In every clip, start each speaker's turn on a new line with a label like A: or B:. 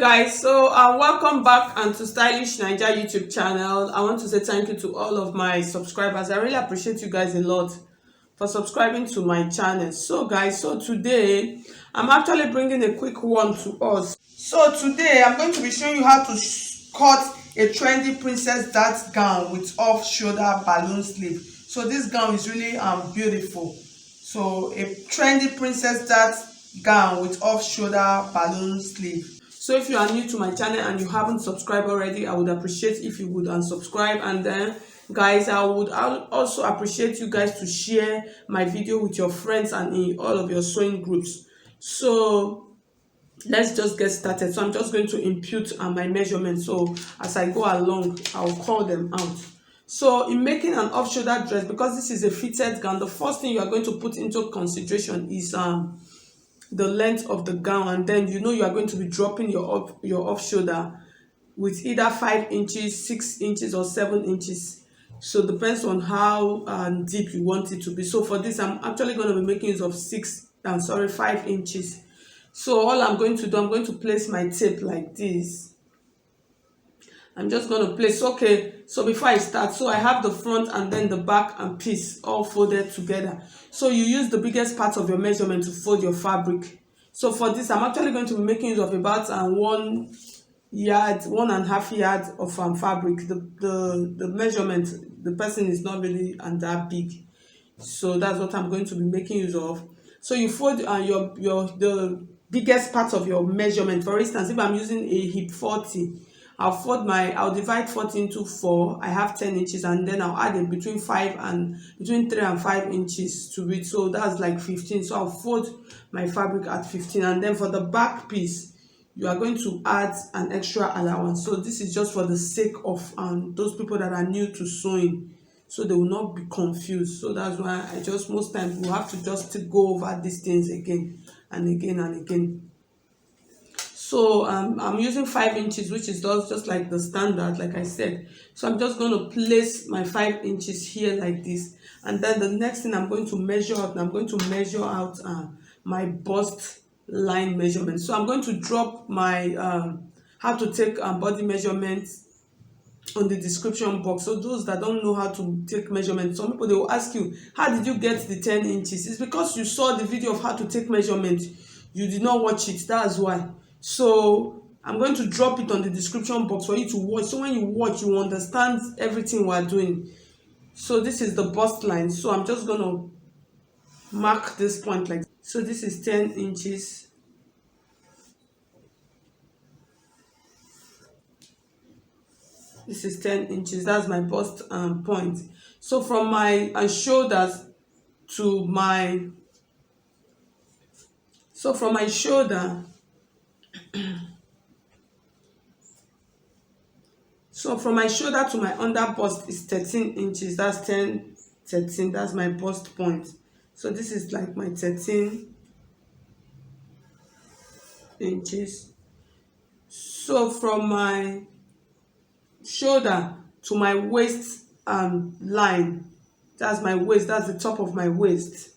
A: Guys, so welcome back and to Stylish Naija YouTube channel. I want to say thank you to all of my subscribers. I really appreciate you guys a lot for subscribing to my channel. So guys, so today I'm actually bringing a quick one to us. So today I'm going to be showing you how to cut a trendy princess dart gown with off-shoulder balloon sleeve. So this gown is really beautiful. So a trendy princess dart gown with off-shoulder balloon sleeve. So if you are new to my channel and you haven't subscribed already, I would appreciate if you would unsubscribe. And then guys, I would also appreciate you guys to share my video with your friends and in all of your sewing groups. So let's just get started. So I'm just going to impute my measurements, so as I go along I'll call them out. So in making an off-shoulder dress, because this is a fitted gown, the first thing you are going to put into consideration is the length of the gown, and then you are going to be dropping your off shoulder with either 5 inches, 6 inches, or 7 inches. So it depends on how deep you want it to be. So for this, I'm actually going to be making use of 5 inches. So all I'm going to do, I'm going to place my tape like this. I'm just going to place, okay, so before I start, so I have the front and then the back and piece all folded together. So you use the biggest part of your measurement to fold your fabric. So for this, I'm actually going to be making use of about 1.5 yards of fabric. The measurement, the person is not really that big. So that's what I'm going to be making use of. So you fold the biggest part of your measurement. For instance, if I'm using a hip 40, I'll divide 40 into 4. I have 10 inches, and then I'll add between 3 and 5 inches to it. So that's like 15. So I'll fold my fabric at 15. And then for the back piece, you are going to add an extra allowance. So this is just for the sake of those people that are new to sewing, so they will not be confused. So that's why most times we have to just go over these things again and again and again. So I'm using 5 inches, which is just like the standard, like I said. So I'm just going to place my 5 inches here like this. And then the next thing I'm going to measure out, my bust line measurement. So I'm going to drop my how to take body measurements on the description box. So those that don't know how to take measurements, some people, they will ask you, how did you get the 10 inches? It's because you saw the video of how to take measurement, you did not watch it. That's why. So I'm going to drop it on the description box for you to watch. So when you watch, you understand everything we're doing. So this is the bust line. So I'm just going to mark this point like this. So this is 10 inches. This is 10 inches. That's my bust point. So from my shoulders to my... So from my shoulder... So from my shoulder to my under bust is 13 inches. That's 13. That's my bust point. So this is like my 13 inches. So from my shoulder to my waist line, that's my waist. That's the top of my waist.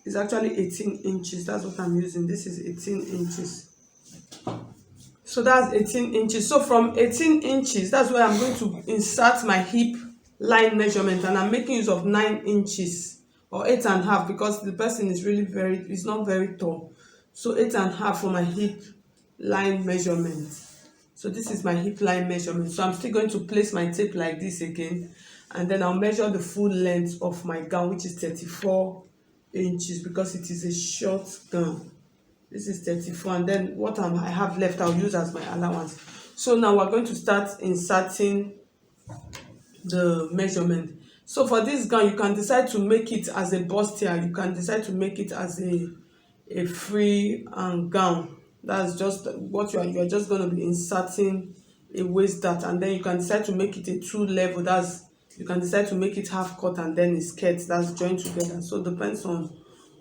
A: It's actually 18 inches. That's what I'm using. This is 18 inches. So that's 18 inches. So from 18 inches, that's where I'm going to insert my hip line measurement, and I'm making use of 9 inches or 8.5, because the person is is not very tall. So 8.5 for my hip line measurement. So this is my hip line measurement. So I'm still going to place my tape like this again, and then I'll measure the full length of my gown, which is 34 inches, because it is a short gown. This is 34, and then what I have left I'll use as my allowance. So now we're going to start inserting the measurement. So for this gown, you can decide to make it as a bustier. You can decide to make it as a free gown. That's just what you're just going to be inserting a waist dart, and then you can decide to make it a 2-level. You can decide to make it half cut and then a skirt that's joined together. So it depends on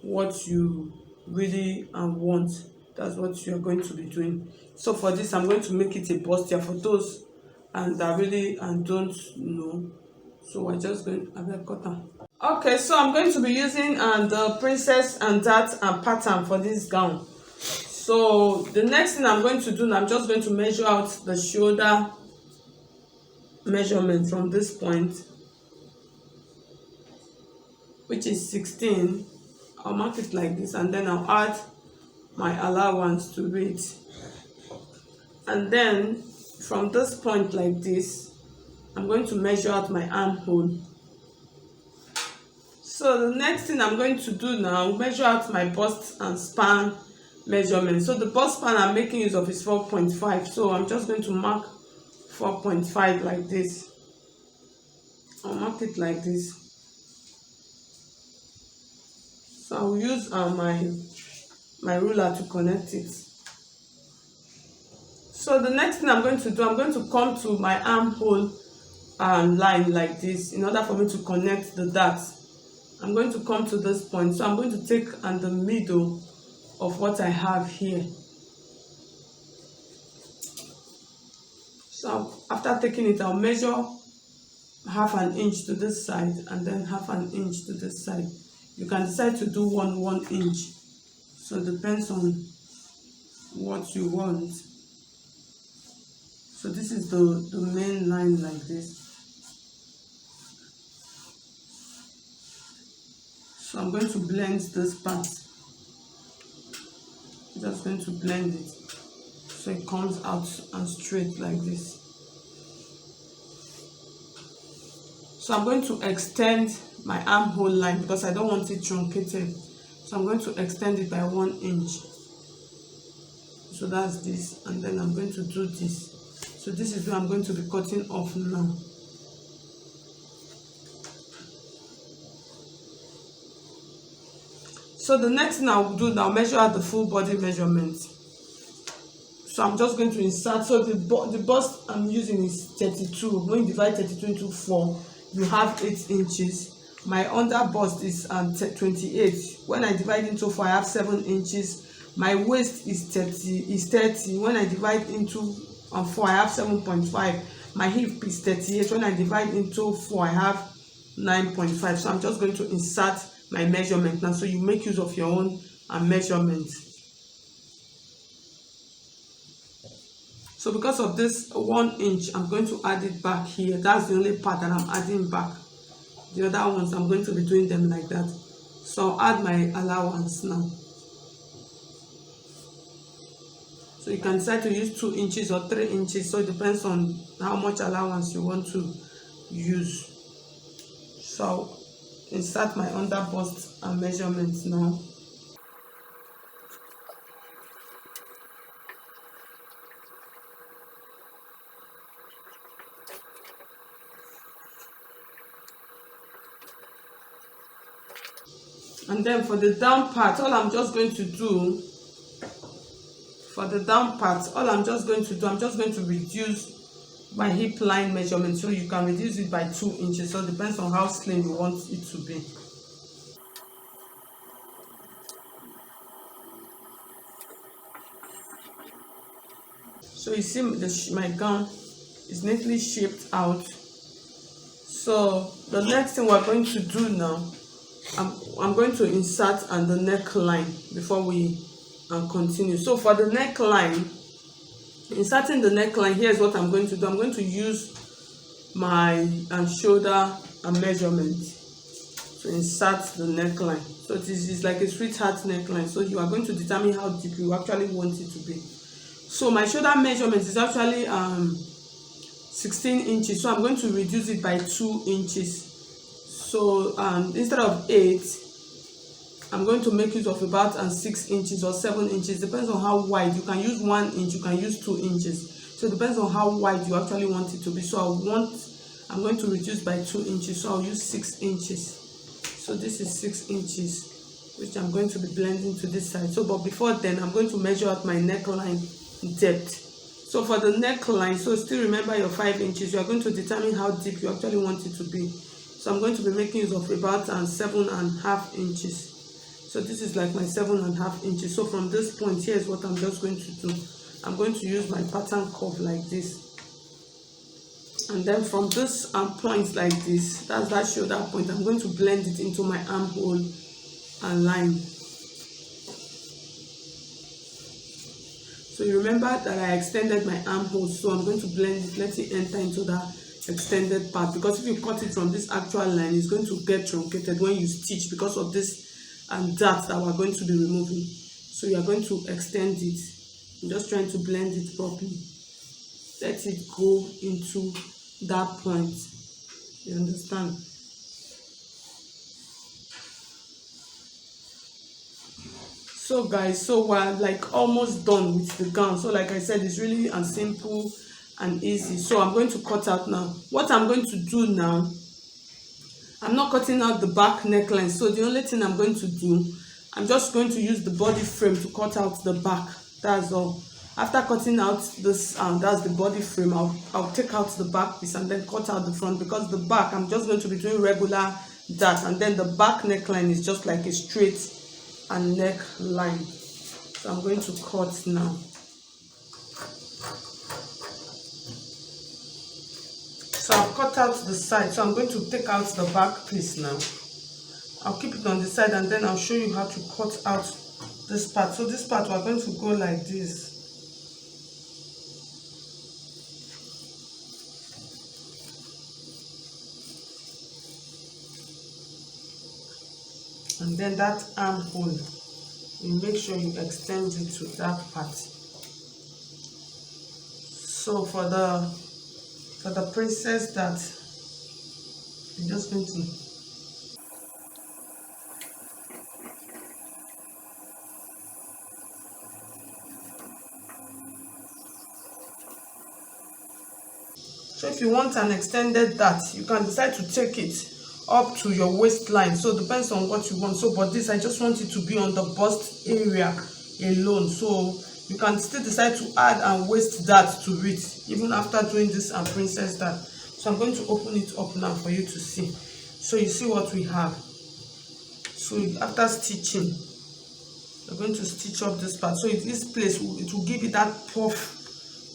A: what you really want. That's what you're going to be doing. So for this, I'm going to make it a bustier for those that really don't know. So we're just going to cut them. Okay, so I'm going to be using the princess and dart pattern for this gown. So the next thing I'm going to do now, I'm just going to measure out the shoulder measurement from this point, which is 16. I'll mark it like this, and then I'll add my allowance to it. And then from this point like this, I'm going to measure out my armhole. So the next thing I'm going to do now, measure out my bust and span measurement. So the bust span I'm making use of is 4.5. So I'm just going to mark 4.5 like this. I'll mark it like this. So I'll use my ruler to connect it. So the next thing I'm going to do, I'm going to come to my armhole line like this in order for me to connect the darts. I'm going to come to this point, so I'm going to take on the middle of what I have here. So after taking it, I'll measure half an inch to this side and then half an inch to this side. You can decide to do 1 inch, so it depends on what you want. So this is the main line like this. So I'm going to blend this part. I'm just going to blend it so it comes out and straight like this. So I'm going to extend my armhole line because I don't want it truncated. So I'm going to extend it by 1 inch. So that's this, and then I'm going to do this. So this is where I'm going to be cutting off now. So the next thing I'll do now, measure out the full body measurement. So I'm just going to insert. So the bust I'm using is 32. When you divide 32 into 4, you have 8 inches. My under bust is 28. When I divide into 4, I have 7 inches. My waist is 30. When I divide into 4, I have 7.5. My hip is 38. When I divide into 4, I have 9.5. So I'm just going to insert my measurement now. So you make use of your own measurement. So because of this 1 inch, I'm going to add it back here. That's the only part that I'm adding back. The other ones, I'm going to be doing them like that. So I'll add my allowance now. So you can decide to use 2 inches or 3 inches. So it depends on how much allowance you want to use. So insert my under bust and measurements now. And then for the down part, all I'm just going to do, I'm just going to reduce my hip line measurement. So you can reduce it by 2 inches. So it depends on how slim you want it to be. So you see my gown is neatly shaped out. So the next thing we're going to do now, I'm going to insert the neckline before we continue. So for the neckline, inserting the neckline, here's what I'm going to do. I'm going to use my shoulder measurement to insert the neckline. So this is like a sweetheart neckline. So you are going to determine how deep you actually want it to be. So my shoulder measurement is actually 16 inches. So I'm going to reduce it by 2 inches. So instead of 8, I'm going to make use of about 6 inches or 7 inches. Depends on how wide. You can use 1 inch, you can use 2 inches. So it depends on how wide you actually want it to be. So I'm going to reduce by 2 inches. So I'll use 6 inches. So this is 6 inches, which I'm going to be blending to this side. So but before then, I'm going to measure out my neckline depth. So for the neckline, so still remember your 5 inches. You are going to determine how deep you actually want it to be. So I'm going to be making use of about 7.5 inches. So this is like my 7.5 inches. So from this point, here's what I'm just going to do. I'm going to use my pattern curve like this. And then from this point like this, that's that shoulder point, I'm going to blend it into my armhole and line. So you remember that I extended my armhole, so I'm going to blend it, let it enter into that extended part, because if you cut it from this actual line, it's going to get truncated when you stitch because of this dart that we're going to be removing. So you are going to extend it. I'm just trying to blend it properly. Let it go into that point. You understand? So guys, so we're like almost done with the gown. So like I said, it's really and simple and easy. So I'm going to cut out now. What I'm going to do now, I'm not cutting out the back neckline. So the only thing I'm going to do, I'm just going to use the body frame to cut out the back. That's all. After cutting out this, that's the body frame, I'll take out the back piece and then cut out the front, because the back, I'm just going to be doing regular dart, and then the back neckline is just like a straight and neckline. So I'm going to cut now. So I've cut out the side, so I'm going to take out the back piece now. I'll keep it on the side and then I'll show you how to cut out this part. So this part, we're going to go like this. And then that armhole, you make sure you extend it to that part. So for the princess dart, I'm just going to so if you want an extended dart, you can decide to take it up to your waistline. So it depends on what you want. So but this, I just want it to be on the bust area alone. So you can still decide to add and waist dart to it even after doing this and princess dart. So I'm going to open it up now for you to see. So you see what we have. So after stitching, you're going to stitch up this part. So in this place, it will give it that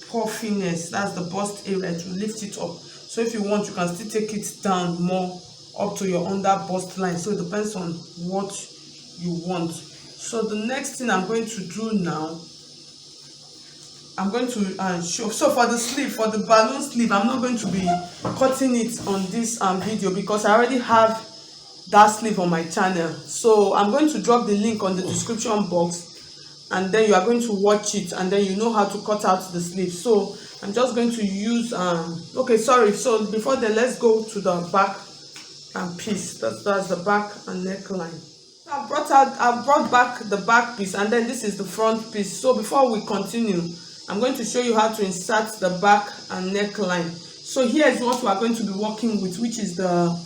A: puffiness. That's the bust area. It will lift it up. So if you want, you can still take it down more up to your under bust line. So it depends on what you want. So the next thing I'm going to do now, I'm going to show. So for the sleeve, for the balloon sleeve, I'm not going to be cutting it on this video, because I already have that sleeve on my channel. So I'm going to drop the link on the description box, and then you are going to watch it, and then you know how to cut out the sleeve. So I'm just going to use okay, sorry. So before then, let's go to the back and piece. That's the back and neckline. I've brought back the back piece, and then this is the front piece. So before we continue, I'm going to show you how to insert the back and neckline. So here is what we are going to be working with, which is the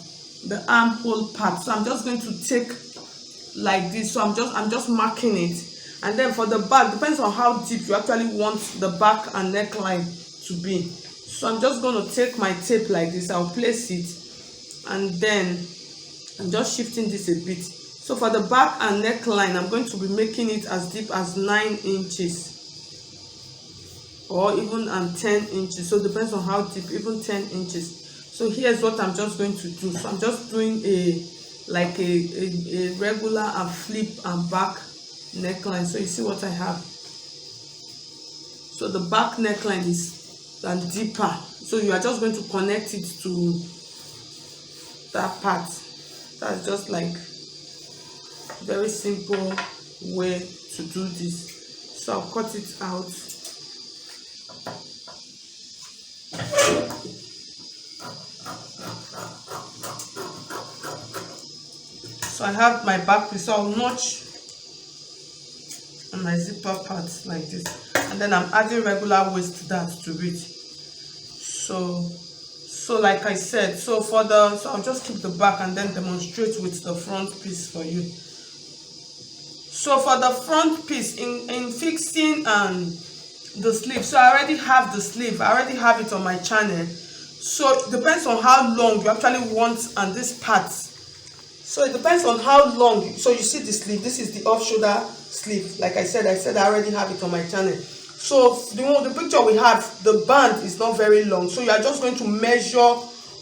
A: armhole part. So I'm just going to take like this. So I'm just marking it, and then for the back, depends on how deep you actually want the back and neckline to be. So I'm just going to take my tape like this. I'll place it, and then I'm just shifting this a bit. So for the back and neckline, I'm going to be making it as deep as 9 inches or even 10 inches. So it depends on how deep, even 10 inches. So here's what I'm just going to do. So I'm just doing a regular and flip and back neckline. So you see what I have. So the back neckline is deeper. So you are just going to connect it to that part. That's just like very simple way to do this. So I'll cut it out. So I have my back piece. So I'll notch on my zipper part like this, and then I'm adding regular waist dart to it. So like I said, so I'll just keep the back and then demonstrate with the front piece for you. So for the front piece, in fixing the sleeve, so I already have the sleeve. I already have it on my channel. So it depends on how long you actually want on this part. So it depends on how long. So you see the sleeve. This is the off-shoulder sleeve. Like I said I already have it on my channel. So the picture we have, the band is not very long. So you are just going to measure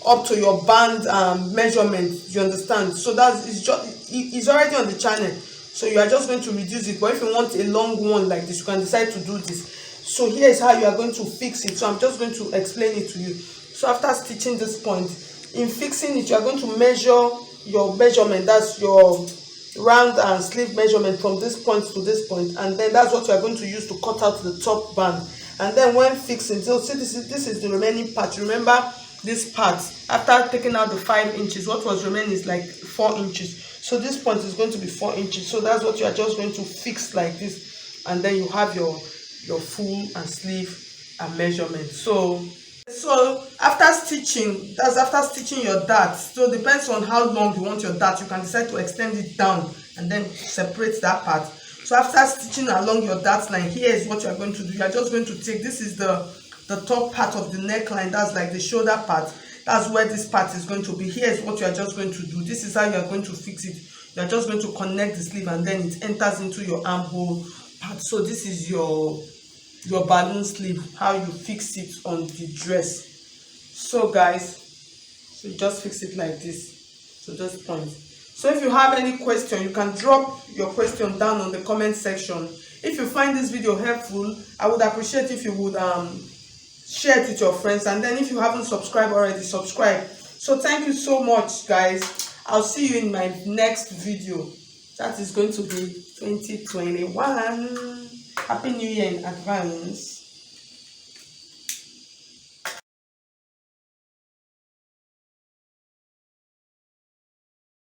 A: up to your band measurement. You understand? So it's already on the channel. So you are just going to reduce it. But if you want a long one like this, you can decide to do this. So here is how you are going to fix it. So I'm just going to explain it to you. So after stitching this point, in fixing it, you are going to measure your measurement. That's your round and sleeve measurement from this point to this point, and then that's what you are going to use to cut out the top band. And then when fixing, so see, this is the remaining part. Remember this part, after taking out the 5 inches, what was remaining is like 4 inches. So this point is going to be 4 inches. So that's what you are just going to fix like this, and then you have your full and sleeve and measurement. So after stitching, that's after stitching your dart. So it depends on how long you want your dart. You can decide to extend it down and then separate that part. So after stitching along your dart line, here is what you are going to do. You are just going to take, this is the top part of the neckline, that's like the shoulder part. That's where this part is going to be. Here is what you are just going to do. This is how you are going to fix it. You are just going to connect the sleeve, and then it enters into your armhole part. So this is your balloon sleeve, how you fix it on the dress. So guys, so you just fix it like this. So just point. So if you have any question, you can drop your question down on the comment section. If you find this video helpful, I would appreciate if you would share it with your friends, and then if you haven't subscribed already, subscribe. So thank you so much guys. I'll see you in my next video. That is going to be 2021. Happy New Year in advance.